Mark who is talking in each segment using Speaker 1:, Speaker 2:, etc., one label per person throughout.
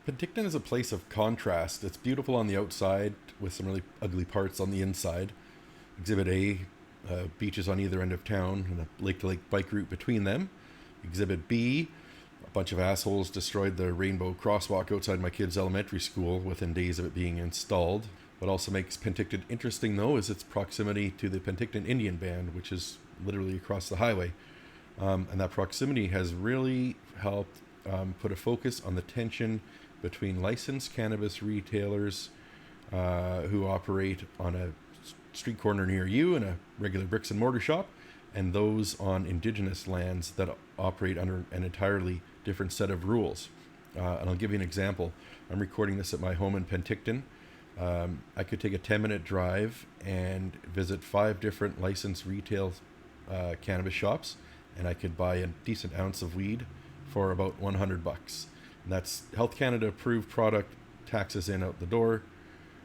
Speaker 1: Penticton is a place of contrast. It's beautiful on the outside with some really ugly parts on the inside. Exhibit A, beaches on either end of town and a lake-to-lake bike route between them. Exhibit B, a bunch of assholes destroyed the rainbow crosswalk outside my kid's elementary school within days of it being installed. What also makes Penticton interesting, though, is its proximity to the Penticton Indian Band, which is literally across the highway. And that proximity has really helped put a focus on the tension between licensed cannabis retailers who operate on a street corner near you in a regular bricks and mortar shop, and those on Indigenous lands that operate under an entirely different set of rules. And I'll give you an example. I'm recording this at my home in Penticton. I could take a 10-minute drive and visit 5 different licensed retail cannabis shops, and I could buy a decent ounce of weed for about $100. And that's Health Canada approved product, taxes in out the door.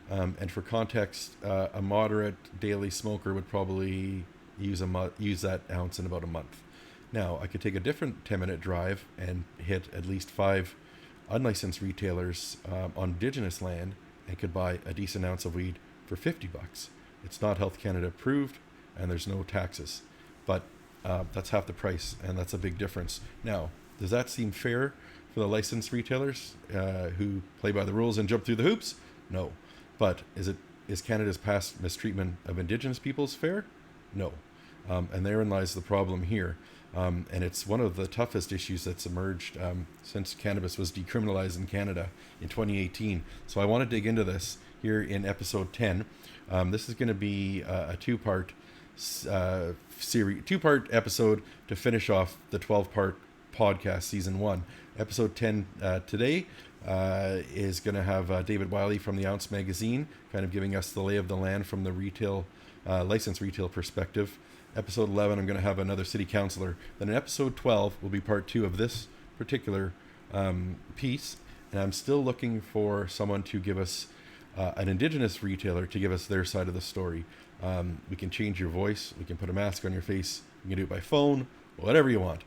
Speaker 1: And for context, a moderate daily smoker would probably use that ounce in about a month. Now, I could take a different 10-minute drive and hit at least 5 unlicensed retailers on Indigenous land and could buy a decent ounce of weed for $50. It's not Health Canada approved, and there's no taxes, but that's half the price, and that's a big difference. Now, does that seem fair for the licensed retailers who play by the rules and jump through the hoops? No. But is Canada's past mistreatment of Indigenous peoples fair? No. And therein lies the problem here. And it's one of the toughest issues that's emerged since cannabis was decriminalized in Canada in 2018. So I want to dig into this here in episode 10. This is going to be a two-part series, two-part episode to finish off the 12-part podcast season 1. Episode 10 today is going to have David Wylie from the Ounce magazine, kind of giving us the lay of the land from the retail, licensed retail perspective. Episode 11, I'm going to have another city councillor. Then in episode 12 will be part 2 of this particular piece. And I'm still looking for someone to give us an Indigenous retailer to give us their side of the story. We can change your voice. We can put a mask on your face. We can do it by phone, whatever you want.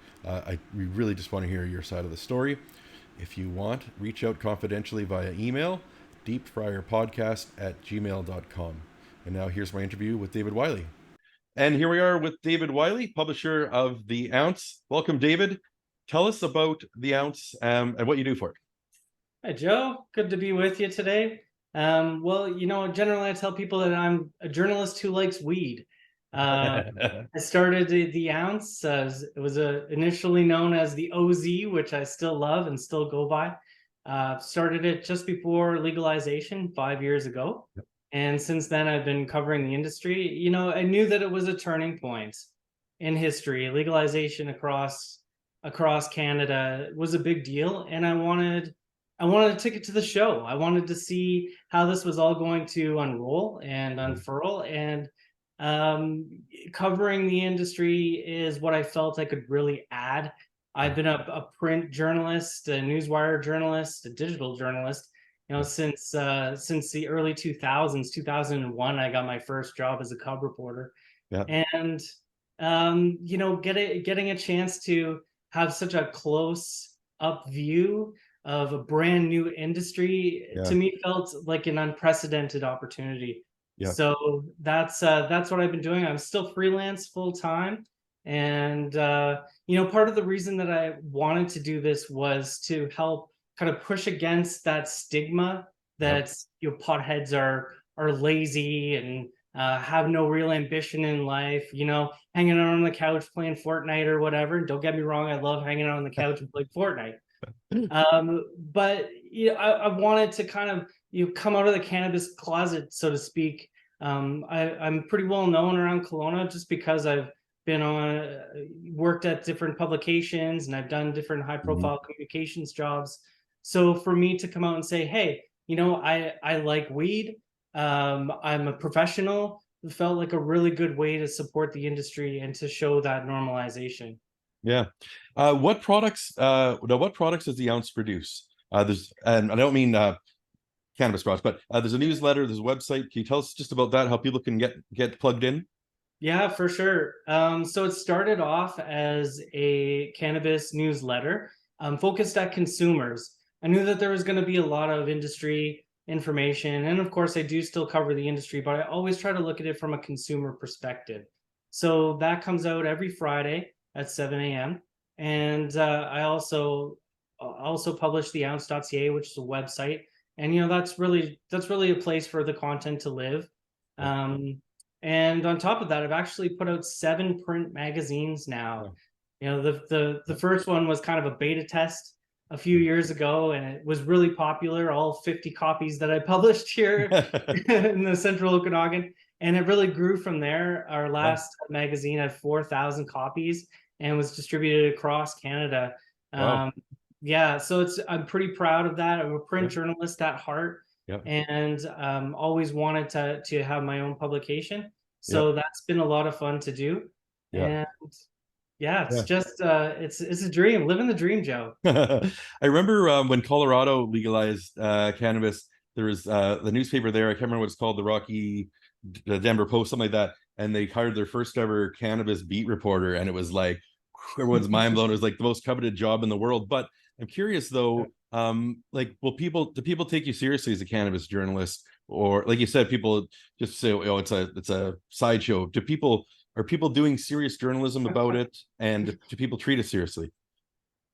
Speaker 1: We really just want to hear your side of the story. If you want, reach out confidentially via email, deepfryerpodcast@gmail.com. And now here's my interview with David Wylie. And here we are with David Wylie, publisher of The Ounce. Welcome, David. Tell us about The Ounce and what you do for it.
Speaker 2: Hi, Joe. Good to be with you today. Well, generally I tell people that I'm a journalist who likes weed. I started the Ounce. It was initially known as the OZ, which I still love and still go by. Started it just before legalization 5 years ago. Yep. And since then, I've been covering the industry. I knew that it was a turning point in history. Legalization across Canada was a big deal, and I wanted a ticket to the show. I wanted to see how this was all going to unroll and unfurl, and covering the industry is what I felt I could really add. I've been a print journalist, a newswire journalist, a digital journalist, since the early 2000s. 2001, I got my first job as a cub reporter. Yeah. And getting a chance to have such a close up view of a brand new industry, to me felt like an unprecedented opportunity. Yeah. So that's what I've been doing. I'm still freelance full time, and part of the reason that I wanted to do this was to help kind of push against that stigma that potheads are lazy and have no real ambition in life. Hanging out on the couch playing Fortnite or whatever. Don't get me wrong, I love hanging out on the couch and playing Fortnite. But I wanted to kind of come out of the cannabis closet, so to speak. I'm pretty well known around Kelowna just because I've been worked at different publications, and I've done different high profile communications jobs. So for me to come out and say, hey, I like weed, I'm a professional, it felt like a really good way to support the industry and to show that normalization.
Speaker 1: Yeah. What products does the Ounce produce? And I don't mean cannabis products, but there's a newsletter, there's a website. Can you tell us just about that, how people can get plugged in?
Speaker 2: Yeah, for sure. So it started off as a cannabis newsletter focused at consumers. I knew that there was going to be a lot of industry information. And of course, I do still cover the industry, but I always try to look at it from a consumer perspective. So that comes out every Friday at 7 a.m. And I also publish the ounce.ca, which is a website. And that's really a place for the content to live. And on top of that, I've actually put out 7 print magazines now. The first one was kind of a beta test a few years ago, and it was really popular, all 50 copies that I published here in the central Okanagan. And it really grew from there. Our last magazine had 4,000 copies and was distributed across Canada.
Speaker 1: Wow.
Speaker 2: Yeah, so I'm pretty proud of that. I'm a print journalist at heart, and always wanted to have my own publication. So that's been a lot of fun to do. And it's just it's a dream, living the dream, Joe.
Speaker 1: I remember when Colorado legalized cannabis, there was the newspaper there. I can't remember what it's called, the Denver Post, something like that. And they hired their first ever cannabis beat reporter, and it was like everyone's mind blown. It was like the most coveted job in the world. But I'm curious though, like, do people take you seriously as a cannabis journalist, or like you said, people just say, oh, it's a sideshow? Are people doing serious journalism about it, and do people treat it seriously?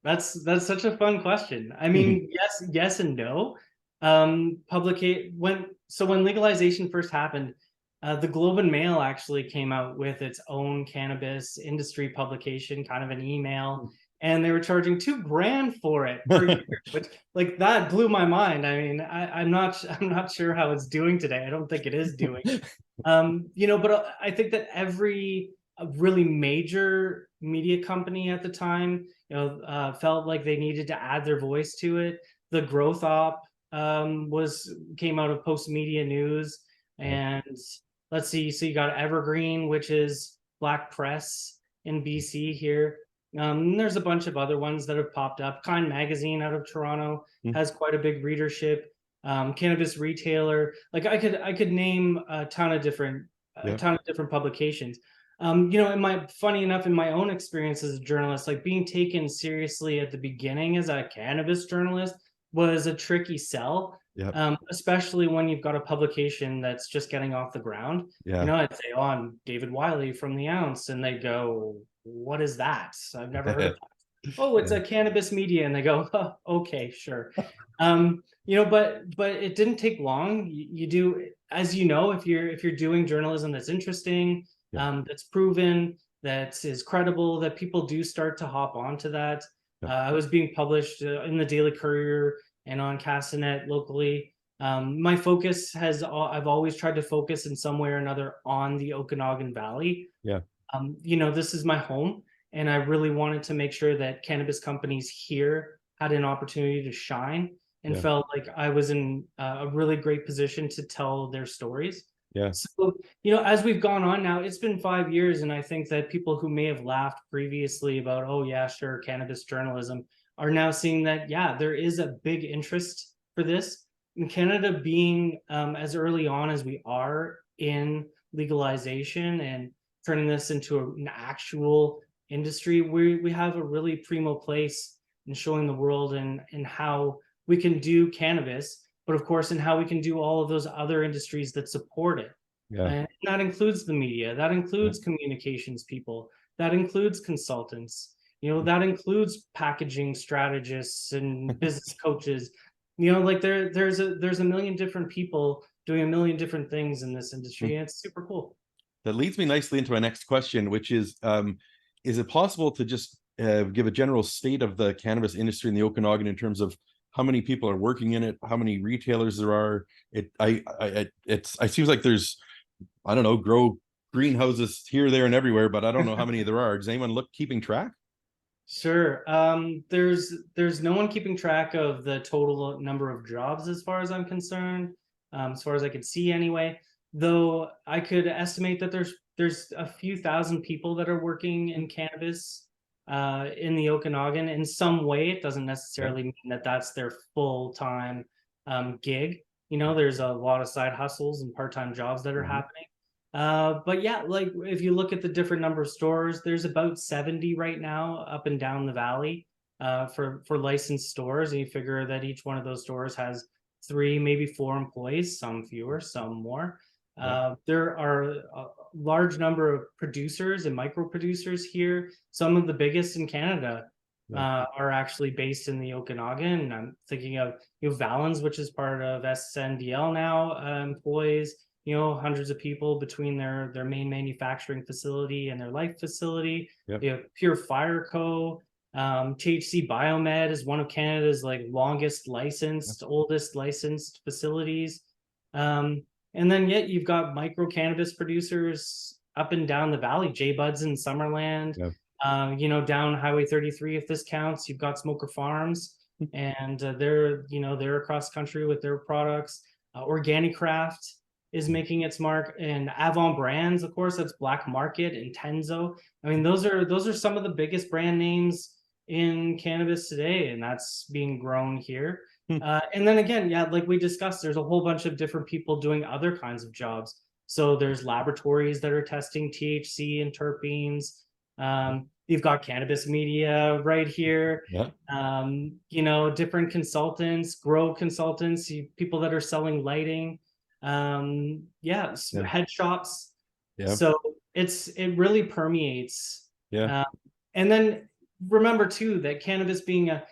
Speaker 2: That's such a fun question. I mean, yes and no. When legalization first happened, the Globe and Mail actually came out with its own cannabis industry publication, kind of an email, and they were charging $2,000 for it per year, which, like, that blew my mind. I mean, I'm not sure how it's doing today. I don't think it is doing. But I think that every really major media company at the time, felt like they needed to add their voice to it. The Growth Op came out of Post Media News, and let's see, so you got Evergreen, which is Black Press in BC here. There's a bunch of other ones that have popped up. Kind Magazine out of Toronto has quite a big readership. Cannabis Retailer, like I could name a ton of different publications. Funny enough, in my own experience as a journalist, like, being taken seriously at the beginning as a cannabis journalist was a tricky sell. Especially when you've got a publication that's just getting off the ground. I'd say, oh, I'm David Wylie from the Ounce, and they go, what is that? I've never heard of that. Oh, it's a cannabis media. And they go, oh, okay, sure. But it didn't take long. You do, as you know, if you're doing journalism that's interesting, that's proven, that is credible, that people do start to hop onto that. I was being published in the Daily Courier and on Castanet locally. My focus I've always tried to focus in some way or another on the Okanagan Valley. This is my home, and I really wanted to make sure that cannabis companies here had an opportunity to shine, and felt like I was in a really great position to tell their stories. So, as we've gone on now, it's been 5 years, and I think that people who may have laughed previously about, oh yeah, sure, cannabis journalism, are now seeing that, there is a big interest for this. In Canada, being as early on as we are in legalization and turning this into an actual industry, we have a really primo place in showing the world and how we can do cannabis, but of course, in how we can do all of those other industries that support it. And that includes the media, that includes communications people, that includes consultants, that includes packaging strategists and business coaches. Like there's a million different people doing a million different things in this industry, and it's super cool.
Speaker 1: That leads me nicely into my next question, which is it possible to just give a general state of the cannabis industry in the Okanagan in terms of how many people are working in it, how many retailers there are? It seems like there's, I don't know, grow greenhouses here, there, and everywhere, but I don't know how many there are. Does anyone keeping track?
Speaker 2: Sure. There's no one keeping track of the total number of jobs, as far as I'm concerned, as far as I could see anyway. Though I could estimate that there's a few thousand people that are working in cannabis in the Okanagan in some way. It doesn't necessarily mean that that's their full-time gig. There's a lot of side hustles and part-time jobs that are happening. But yeah, like, if you look at the different number of stores, there's about 70 right now up and down the valley. for licensed stores, and you figure that each one of those stores has 3, maybe 4 employees, some fewer, some more. There are a large number of producers and micro producers here. Some of the biggest in Canada are actually based in the Okanagan. I'm thinking of Valens, which is part of SNDL now, employs hundreds of people between their main manufacturing facility and their life facility. Pure Fire Co. THC Biomed is one of Canada's longest licensed, oldest licensed facilities. And then yet you've got micro cannabis producers up and down the valley, J Buds in Summerland, down Highway 33, if this counts. You've got Smoker Farms, and they're across country with their products. Organic Craft is making its mark, and Avant Brands, of course, that's Black Market and Tenzo. I mean, those are some of the biggest brand names in cannabis today, and that's being grown here. And then again, like we discussed, there's a whole bunch of different people doing other kinds of jobs. So there's laboratories that are testing THC and terpenes. You've got cannabis media right here. Different consultants, grow consultants, people that are selling lighting. Head shops. So it really permeates. And then remember too that cannabis being a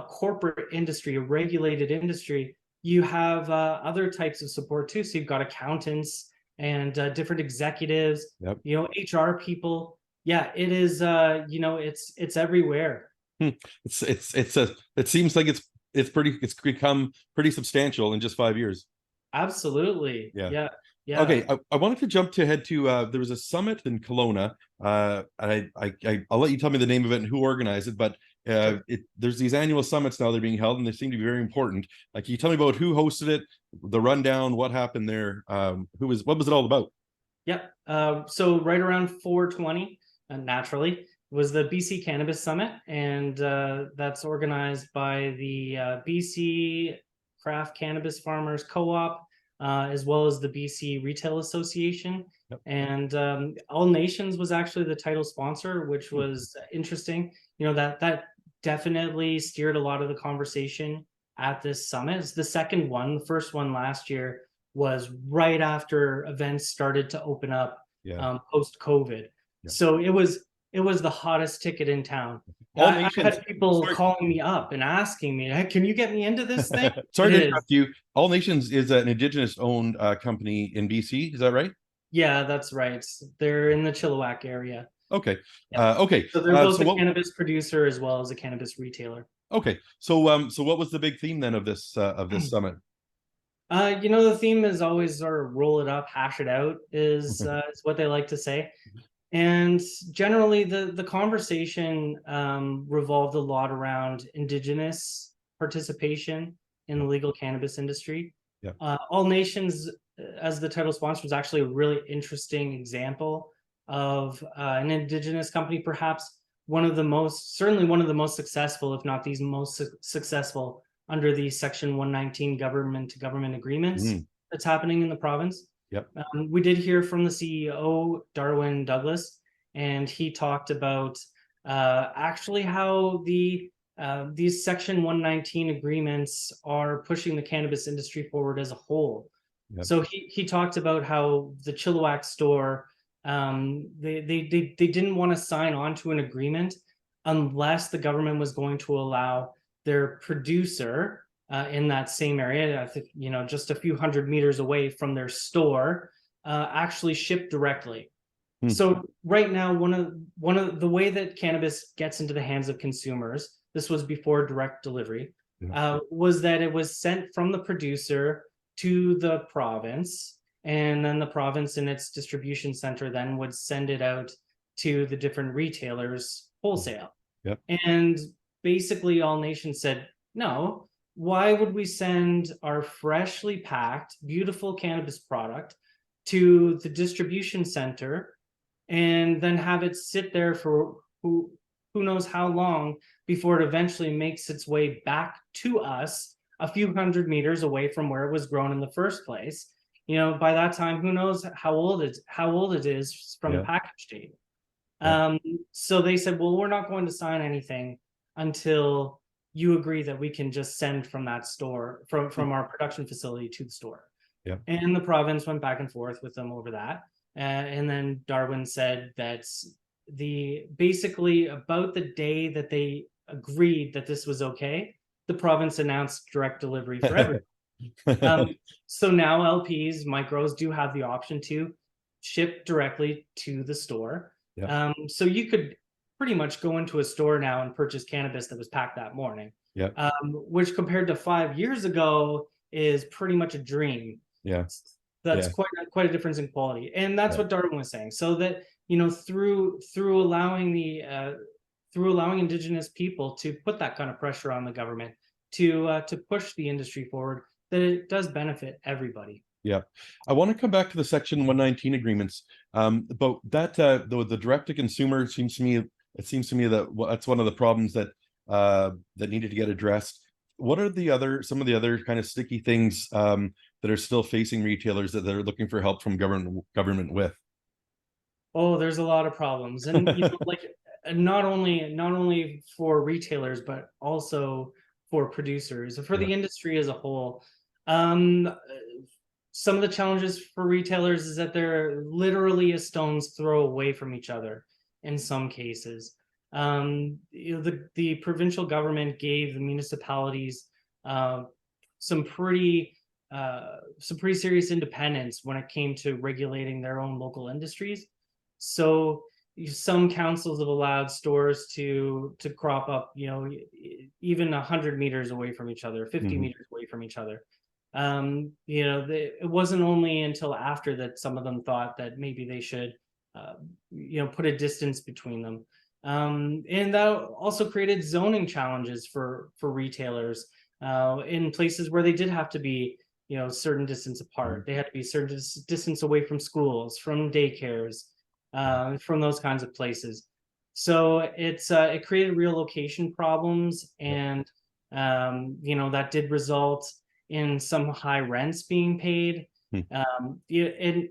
Speaker 2: corporate industry, a regulated industry, you have other types of support too. So you've got accountants and different executives, HR people. It is it's everywhere.
Speaker 1: It seems like it's become pretty substantial in just 5 years.
Speaker 2: Absolutely. Yeah.
Speaker 1: Okay, I wanted to head to there was a summit in Kelowna. I'll let you tell me the name of it and who organized it, but there's these annual summits now that are being held, and they seem to be very important. Can you tell me about who hosted it, the rundown, what happened there, what was it all about?
Speaker 2: So right around 420, naturally, was the BC Cannabis Summit, and that's organized by the BC Craft Cannabis Farmers Co-op, as well as the BC Retail Association. And All Nations was actually the title sponsor, which was interesting. That definitely steered a lot of the conversation at this summit. It's the second one. The first one last year was right after events started to open up post-COVID. So it was the hottest ticket in town. I had people calling me up and asking me, hey, can you get me into this thing?
Speaker 1: Sorry to interrupt you. All Nations is an Indigenous owned company in BC. Is that right?
Speaker 2: Yeah, that's right. They're in the Chilliwack area.
Speaker 1: Okay.
Speaker 2: So they're both a cannabis producer as well as a cannabis retailer.
Speaker 1: Okay. So what was the big theme then of this summit?
Speaker 2: The theme is always sort of roll it up, hash it out is what they like to say. And generally the conversation revolved a lot around Indigenous participation in the legal cannabis industry. All Nations, as the title sponsor, was actually a really interesting example of an Indigenous company, perhaps certainly one of the most successful, if not the most successful, under the Section 119 government-to-government agreements that's happening in the province. We did hear from the CEO, Darwin Douglas, and he talked about actually how these Section 119 agreements are pushing the cannabis industry forward as a whole. So he talked about how the Chilliwack store, they didn't want to sign on to an agreement unless the government was going to allow their producer in that same area, I think, just a few hundred meters away from their store, actually ship directly. So right now, one of the way that cannabis gets into the hands of consumers, this was before direct delivery, was that it was sent from the producer to the province, and then the province in its distribution center then would send it out to the different retailers wholesale. And basically All Nations said, no, why would we send our freshly packed, beautiful cannabis product to the distribution center and then have it sit there for who knows how long before it eventually makes its way back to us a few hundred meters away from where it was grown in the first place? By that time, who knows how old it is from the package date. So they said, well, we're not going to sign anything until you agree that we can just send from that store, from our production facility to the store.
Speaker 1: Yeah.
Speaker 2: And the province went back and forth with them over that. And then Darwin said that basically about the day that they agreed that this was okay, the province announced direct delivery for everyone. So now LPs, micros do have the option to ship directly to the store.
Speaker 1: Yeah.
Speaker 2: So you could pretty much go into a store now and purchase cannabis that was packed that morning.
Speaker 1: Yeah.
Speaker 2: Which compared to 5 years ago is pretty much a dream.
Speaker 1: Yeah.
Speaker 2: That's quite a difference in quality, and that's what Darwin was saying. So that, you know, through allowing Indigenous people to put that kind of pressure on the government to push the industry forward, that it does benefit everybody.
Speaker 1: Yeah, I want to come back to the Section 119 agreements, but that the direct to consumer seems to me that that's one of the problems that needed to get addressed. What are some of the other kind of sticky things that are still facing retailers that they're looking for help from government with?
Speaker 2: Oh, there's a lot of problems, and you know, like not only for retailers, but also for producers, for the industry as a whole. Some of the challenges for retailers is that they're literally a stone's throw away from each other in some cases. You know, the provincial government gave the municipalities some pretty serious independence when it came to regulating their own local industries. So some councils have allowed stores to crop up, you know, even 100 meters away from each other, 50 meters away from each other. You know, it wasn't only until after that some of them thought that maybe they should, you know, put a distance between them. And that also created zoning challenges for retailers in places where they did have to be, you know, certain distance apart. They had to be certain distance away from schools, from daycares, from those kinds of places. So it created real location problems, and you know, that did result in some high rents being paid. And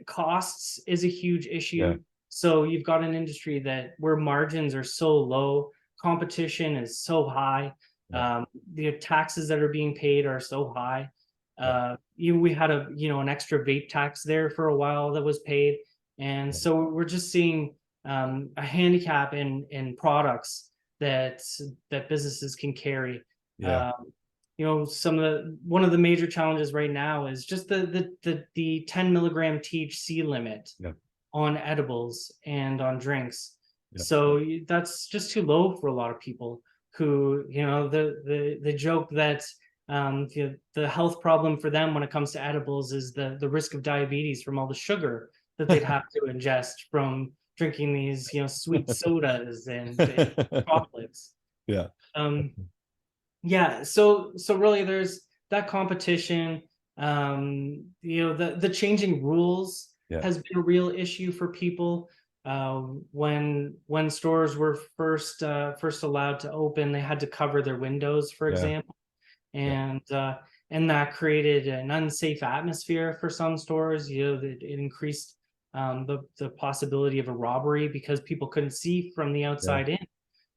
Speaker 2: costs is a huge issue. So you've got an industry where margins are so low, competition is so high, the taxes that are being paid are so high. We had an extra vape tax there for a while that was paid, and so we're just seeing a handicap in products that businesses can carry. You know, one of the major challenges right now is just the 10 milligram THC limit on edibles and on drinks. So that's just too low for a lot of people who, you know, the joke that the health problem for them when it comes to edibles is the risk of diabetes from all the sugar that they'd have to ingest from drinking these, you know, sweet sodas and chocolates. So really there's that competition. You know, the changing rules has been a real issue for people. When stores were first allowed to open, they had to cover their windows, for example, and that created an unsafe atmosphere for some stores. You know, it increased the possibility of a robbery because people couldn't see from the outside in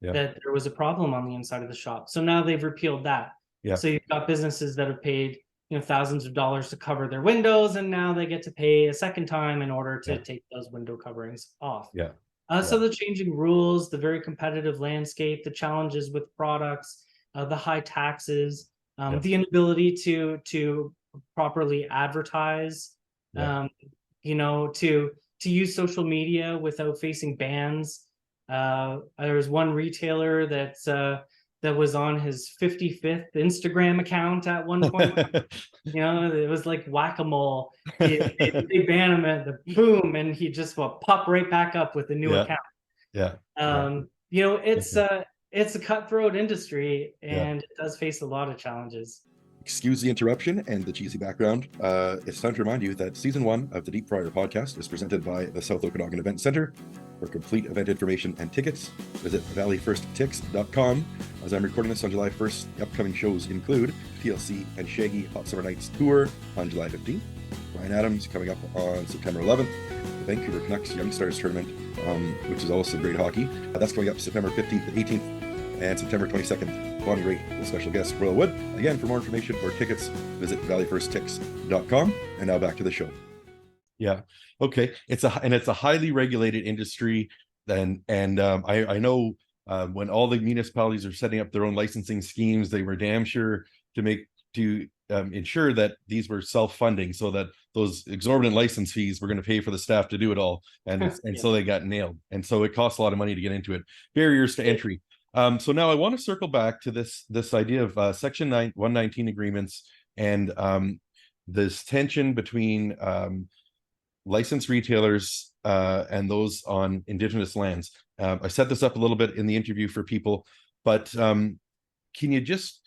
Speaker 2: that there was a problem on the inside of the shop. So now they've repealed that. So you've got businesses that have paid, you know, thousands of dollars to cover their windows, and now they get to pay a second time in order to take those window coverings off. So the changing rules, the very competitive landscape, the challenges with products, the high taxes, the inability to properly advertise, you know, to use social media without facing bans. There was one retailer that was on his 55th Instagram account at one point. You know, it was like whack-a-mole. They ban him at the boom, and he just will pop right back up with a new account. You know, it's a cutthroat industry, and it does face a lot of challenges.
Speaker 1: Excuse the interruption and the cheesy background. It's time to remind you that Season 1 of the Deep Fryer podcast is presented by the South Okanagan Event Center. For complete event information and tickets, visit valleyfirsttix.com. As I'm recording this on July 1st, the upcoming shows include TLC and Shaggy Hot Summer Nights Tour on July 15th, Ryan Adams coming up on September 11th, the Vancouver Canucks Young Stars Tournament, which is also great hockey. That's coming up September 15th and 18th. and September 22nd, Bonnie Raitt with special guest Royal Wood. Again, for more information or tickets, visit valleyfirsttix.com. And now back to the show. Yeah. Okay. It's a highly regulated industry. I know when all the municipalities are setting up their own licensing schemes, they were damn sure to ensure that these were self-funding, so that those exorbitant license fees were going to pay for the staff to do it all, and so they got nailed, and so it costs a lot of money to get into it. Barriers to entry. So now I want to circle back to this idea of Section 119 agreements and this tension between licensed retailers and those on Indigenous lands. I set this up a little bit in the interview for people, but can you just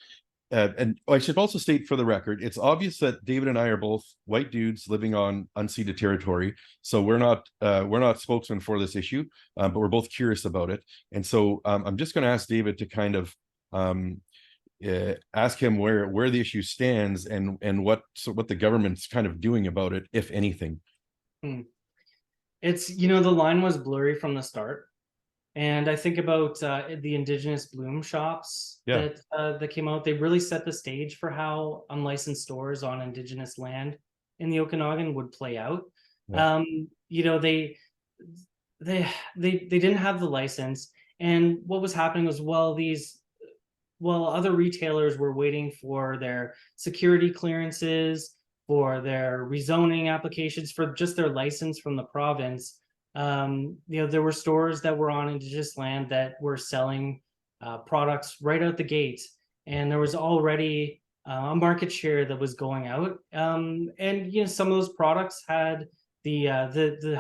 Speaker 1: and I should also state for the record, it's obvious that David and I are both white dudes living on unceded territory, so we're not spokesmen for this issue, but we're both curious about it. And so I'm just going to ask David to kind of ask him where the issue stands and what the government's kind of doing about it, if anything.
Speaker 2: It's, the line was blurry from the start. And I think about the Indigenous bloom shops that came out. They really set the stage for how unlicensed stores on Indigenous land in the Okanagan would play out. Yeah. They didn't have the license, and what was happening was other retailers were waiting for their security clearances, for their rezoning applications, for just their license from the province. There were stores that were on Indigenous land that were selling products right out the gate, and there was already a market share that was going out. And some of those products had the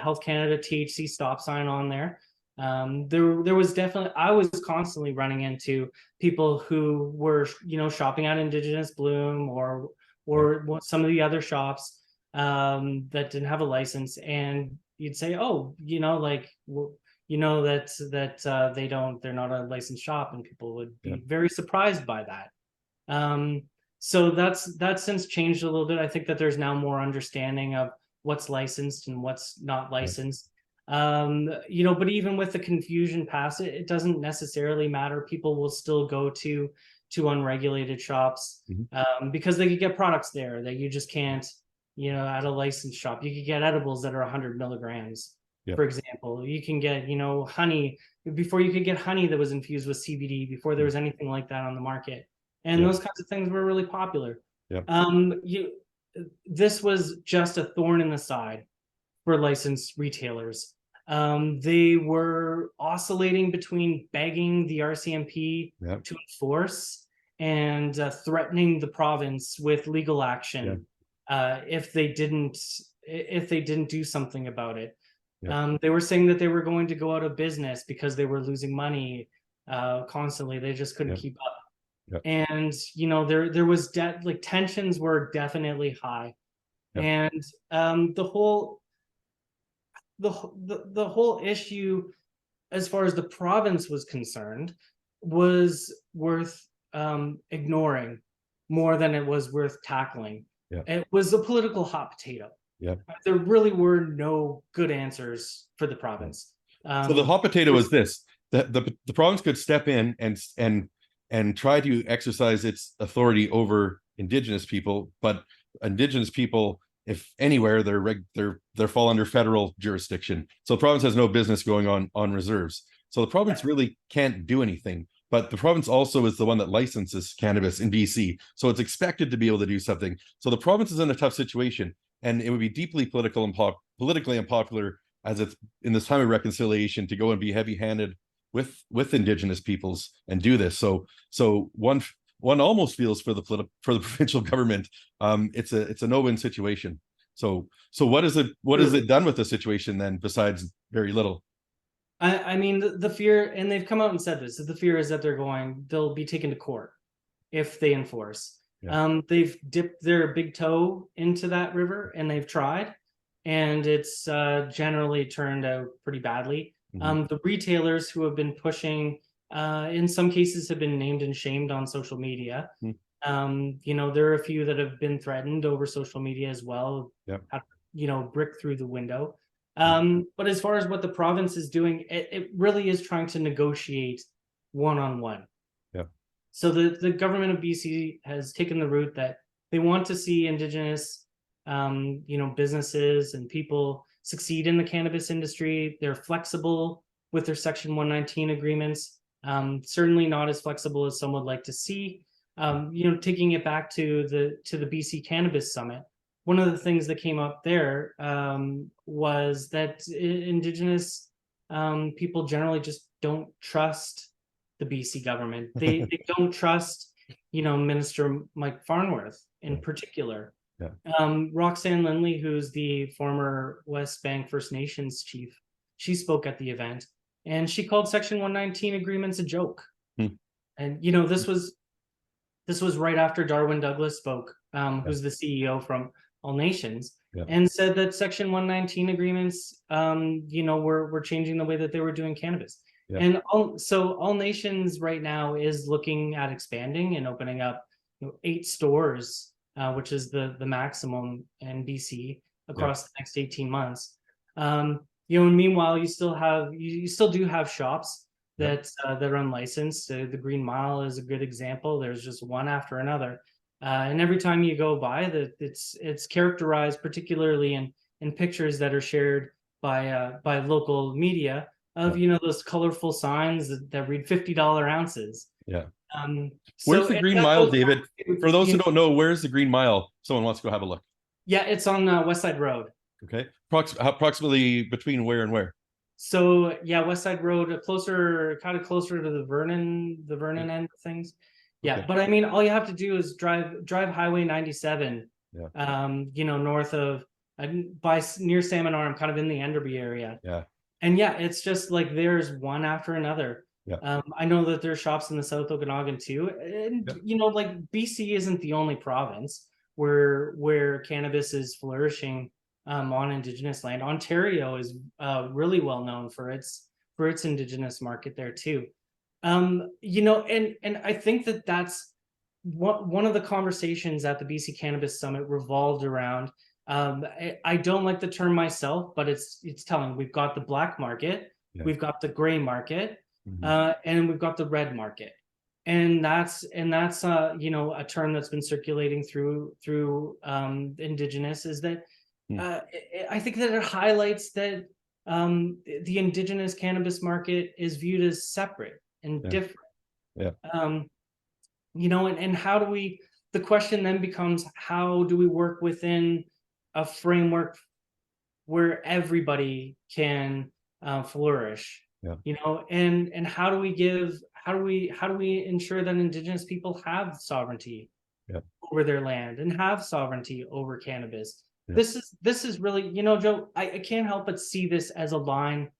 Speaker 2: Health Canada THC stop sign on there. There was definitely, I was constantly running into people who were shopping at Indigenous Bloom or some of the other shops that didn't have a license, and you'd say, oh, they're not a licensed shop, and people would be very surprised by that. So that's since changed a little bit. I think that there's now more understanding of what's licensed and what's not licensed. But even with the confusion past it, it doesn't necessarily matter. People will still go to unregulated shops because they could get products there that you just can't at a licensed shop. You could get edibles that are 100 milligrams, for example. You can get, honey. Before, you could get honey that was infused with CBD before there was anything like that on the market. And those kinds of things were really popular. This was just a thorn in the side for licensed retailers. They were oscillating between begging the RCMP to enforce and threatening the province with legal action if they didn't do something about it. They were saying that they were going to go out of business because they were losing money constantly. They just couldn't keep up. And there was tensions were definitely high. And the whole issue, as far as the province was concerned, was worth ignoring more than it was worth tackling. It was a political hot potato. There really were no good answers for the province.
Speaker 1: So the hot potato was this: the province could step in and try to exercise its authority over Indigenous people, but Indigenous people, if anywhere, they fall under federal jurisdiction. So the province has no business going on reserves. So the province really can't do anything. But the province also is the one that licenses cannabis in BC. So it's expected to be able to do something. So the province is in a tough situation, and it would be deeply politically unpopular as it's in this time of reconciliation to go and be heavy-handed with Indigenous peoples and do this. So one almost feels for the provincial government. It's a no-win situation. So what is it done with the situation then, besides very little?
Speaker 2: I mean, the fear, and they've come out and said this, that the fear is that they'll be taken to court if they enforce. They've dipped their big toe into that river, and they've tried, and it's generally turned out pretty badly. The retailers who have been pushing, in some cases, have been named and shamed on social media. There are a few that have been threatened over social media as well. Brick through the window. But as far as what the province is doing, it really is trying to negotiate one-on-one. So the government of BC has taken the route that they want to see Indigenous, businesses and people succeed in the cannabis industry. They're flexible with their Section 119 agreements. Certainly not as flexible as some would like to see. Taking it back to the BC Cannabis Summit, one of the things that came up there was that Indigenous people generally just don't trust the BC government. They don't trust, Minister Mike Farnworth in particular.
Speaker 1: Yeah.
Speaker 2: Roxanne Lindley, who's the former West Bank First Nations chief, she spoke at the event, and she called Section 119 agreements a joke. And this was right after Darwin Douglas spoke, who's the CEO from All Nations, and said that Section 119 agreements, were changing the way that they were doing cannabis. And All Nations right now is looking at expanding and opening up 8 stores, which is the maximum in BC across the next 18 months. And meanwhile, you still do have shops that are unlicensed. The Green Mile is a good example. There's just one after another. And every time you go by, it's characterized, particularly in pictures that are shared by local media, of those colorful signs that read $50 ounces.
Speaker 1: Where's the Green Mile, David? For those who don't know, where's the Green Mile? Someone wants to go have a look.
Speaker 2: Yeah, it's on West Side Road.
Speaker 1: Okay, approximately between where and where?
Speaker 2: So West Side Road, closer to the Vernon end of things. Yeah, but I mean, all you have to do is drive Highway 97. North of near Salmon Arm, kind of in the Enderby area. And it's just like there's one after another. I know that there's shops in the South Okanagan too, and like BC isn't the only province where cannabis is flourishing on Indigenous land. Ontario is really well known for its Indigenous market there too. And I think that's one of the conversations at the BC Cannabis Summit revolved around. I don't like the term myself, but it's telling. We've got the black market, we've got the gray market, and we've got the red market, and that's a term that's been circulating through Indigenous, is that I think that it highlights that the Indigenous cannabis market is viewed as separate and different. And how do we? The question then becomes, how do we work within a framework where everybody can flourish? And how do we ensure that Indigenous people have sovereignty over their land and have sovereignty over cannabis? This is really, Joe, I can't help but see this as a line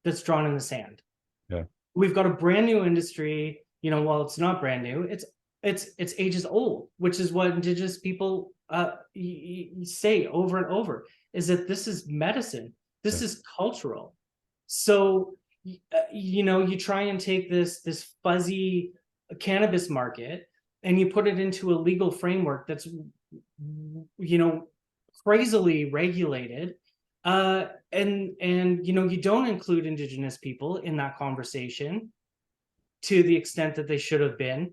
Speaker 2: that's drawn in the sand. We've got a brand new industry. Well, it's not brand new. It's ages old, which is what Indigenous people say over and over, is that this is medicine. This is cultural. So, you try and take this fuzzy cannabis market and you put it into a legal framework that's, crazily regulated. And you don't include Indigenous people in that conversation to the extent that they should have been.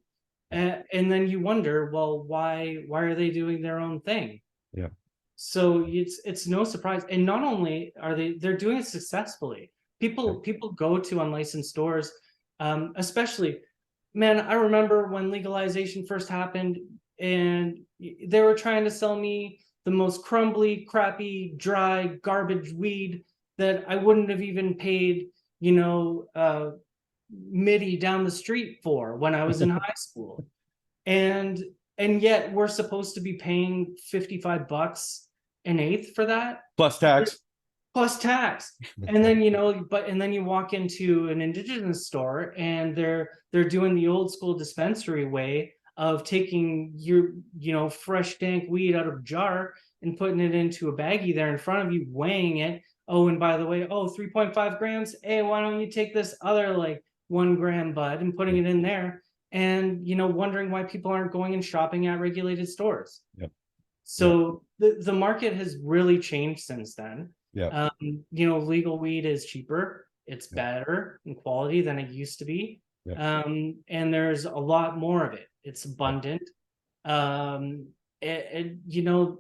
Speaker 2: And then you wonder, well, why are they doing their own thing? So it's no surprise. And not only are they're doing it successfully. People go to unlicensed stores, especially, man, I remember when legalization first happened and they were trying to sell me the most crumbly, crappy, dry, garbage weed that I wouldn't have even paid, MIDI down the street for when I was in high school. And yet we're supposed to be paying $55 an eighth for that.
Speaker 1: Plus tax. And then, and then you walk into an Indigenous store and they're doing the old school dispensary way of taking your, fresh dank weed out of a jar and putting it into a baggie there in front of you, weighing it. Oh, and by the way, 3.5 grams. Hey, why don't you take this other 1 gram bud and putting it in there? And, wondering why people aren't going and shopping at regulated stores. So the market has really changed since then. Legal weed is cheaper. It's better in quality than it used to be.
Speaker 2: And there's a lot more of it. It's abundant. You know,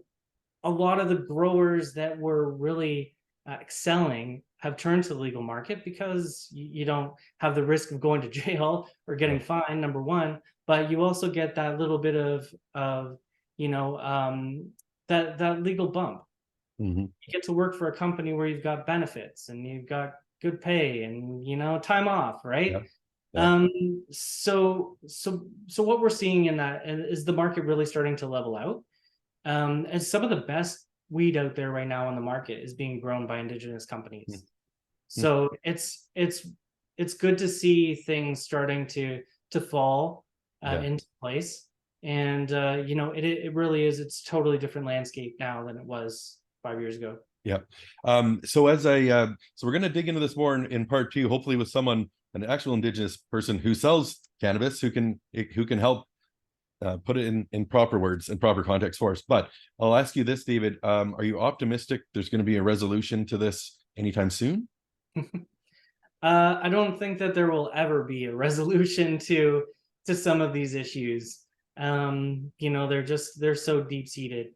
Speaker 2: a lot of the growers that were really excelling have turned to the legal market because you don't have the risk of going to jail or getting fined, number one, but you also get that little bit of you know, that legal bump. You get to work for a company where you've got benefits and you've got good pay and, you know, time off, right? So what we're seeing in that is the market really starting to level out. And some of the best weed out there right now on the market is being grown by Indigenous companies. So it's good to see things starting to fall into place. And you know, it really is. It's totally different landscape now than it was 5 years ago.
Speaker 1: Yeah. So as so we're going to dig into this more in part two, hopefully with someone, an actual Indigenous person who sells cannabis, who can help put it in proper words and proper context for us. But I'll ask you this, David. Are you optimistic there's going to be a resolution to this anytime soon?
Speaker 2: I don't think that there will ever be a resolution to some of these issues. You know, they're so deep-seated.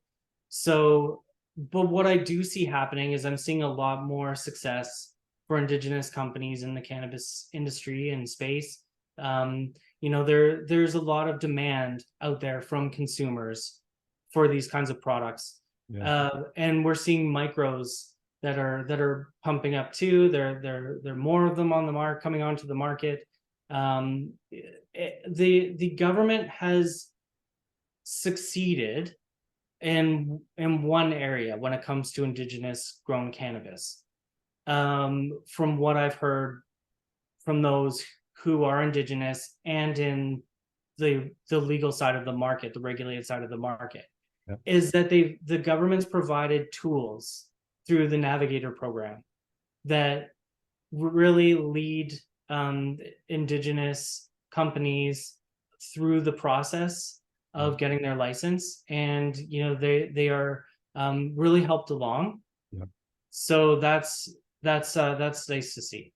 Speaker 2: So, but what I do see happening is I'm seeing a lot more success for Indigenous companies in the cannabis industry and space. You know, there's a lot of demand out there from consumers for these kinds of products. And we're seeing micros that are pumping up too. There are more of them on the market, coming onto the market. The government has succeeded in one area when it comes to Indigenous grown cannabis. From what I've heard from those who are Indigenous and in the legal side of the market, the regulated side of the market, is that the government's provided tools through the Navigator program that really lead Indigenous companies through the process of getting their license, and you know they are really helped along. So that's nice to see.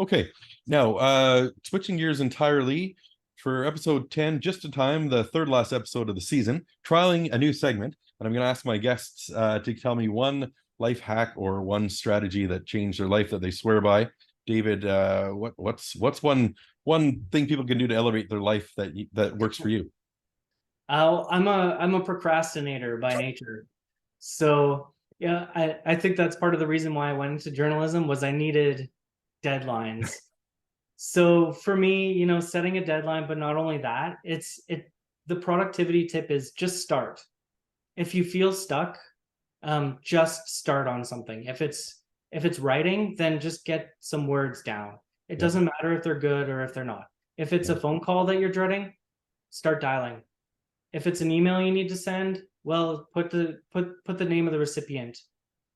Speaker 1: Okay. Now, switching gears entirely, for episode 10, just in time, the third last episode of the season, trialing a new segment. And I'm going to ask my guests to tell me one life hack or one strategy that changed their life that they swear by. David, what's one thing people can do to elevate their life that works for you?
Speaker 2: I'm a procrastinator by nature. So yeah, I think that's part of the reason why I went into journalism was I needed deadlines. So for me, you know, setting a deadline, but not only that, the productivity tip is just start. If you feel stuck, just start on something. If it's writing, then just get some words down. It doesn't matter if they're good or if they're not. If it's a phone call that you're dreading, start dialing. If it's an email you need to send, well, put the name of the recipient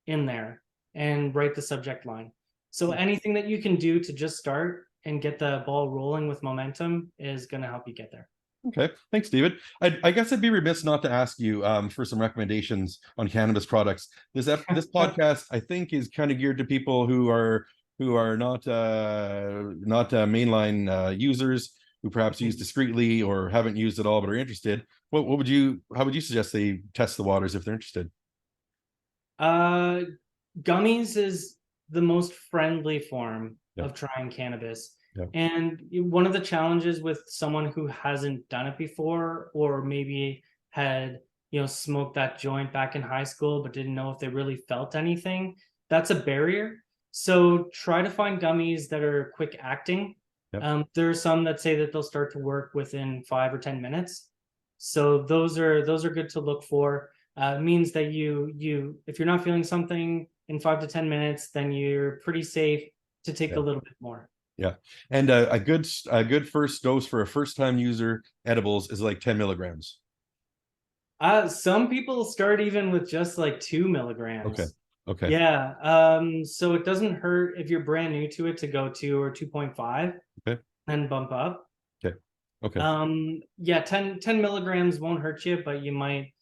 Speaker 2: in there and write the subject line. So anything that you can do to just start and get the ball rolling with momentum is going to help you get there.
Speaker 1: Okay, thanks, David. I guess I'd be remiss not to ask you for some recommendations on cannabis products. This podcast, I think, is kind of geared to people who are not mainline users, who perhaps use discreetly or haven't used at all but are interested. How would you suggest they test the waters if they're interested?
Speaker 2: Gummies is the most friendly form of trying cannabis. And one of the challenges with someone who hasn't done it before, or maybe had, you know, smoked that joint back in high school but didn't know if they really felt anything, that's a barrier. So try to find gummies that are quick acting. There are some that say that they'll start to work within 5 or 10 minutes. So those are good to look for. It means that you if you're not feeling something in 5 to 10 minutes, then you're pretty safe to take a little bit more.
Speaker 1: And a good first dose for a first-time user edibles is like 10 milligrams.
Speaker 2: Some people start even with just like 2 milligrams.
Speaker 1: Okay.
Speaker 2: Yeah. So it doesn't hurt if you're brand new to it to go 2 or 2.5. And bump up.
Speaker 1: Okay.
Speaker 2: Yeah, 10 milligrams won't hurt you, but you might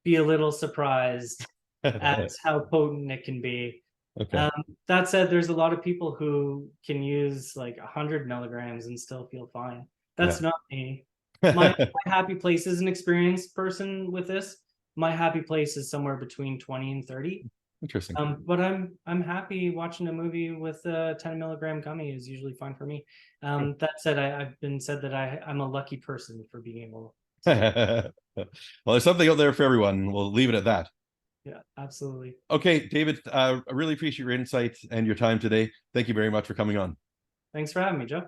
Speaker 2: be a little surprised at how potent it can be.
Speaker 1: Okay.
Speaker 2: That said, there's a lot of people who can use like 100 milligrams and still feel fine. That's
Speaker 1: Yeah.
Speaker 2: not me. My happy place is an experienced person with this. My happy place is somewhere between 20 and 30.
Speaker 1: Interesting.
Speaker 2: But I'm happy watching a movie with a 10 milligram gummy is usually fine for me. That said, I've been said that I'm a lucky person for being able to do it.
Speaker 1: Well, there's something out there for everyone. We'll leave it at that.
Speaker 2: Yeah, absolutely.
Speaker 1: Okay, David, I really appreciate your insights and your time today. Thank you very much for coming on.
Speaker 2: Thanks for having me, Joe.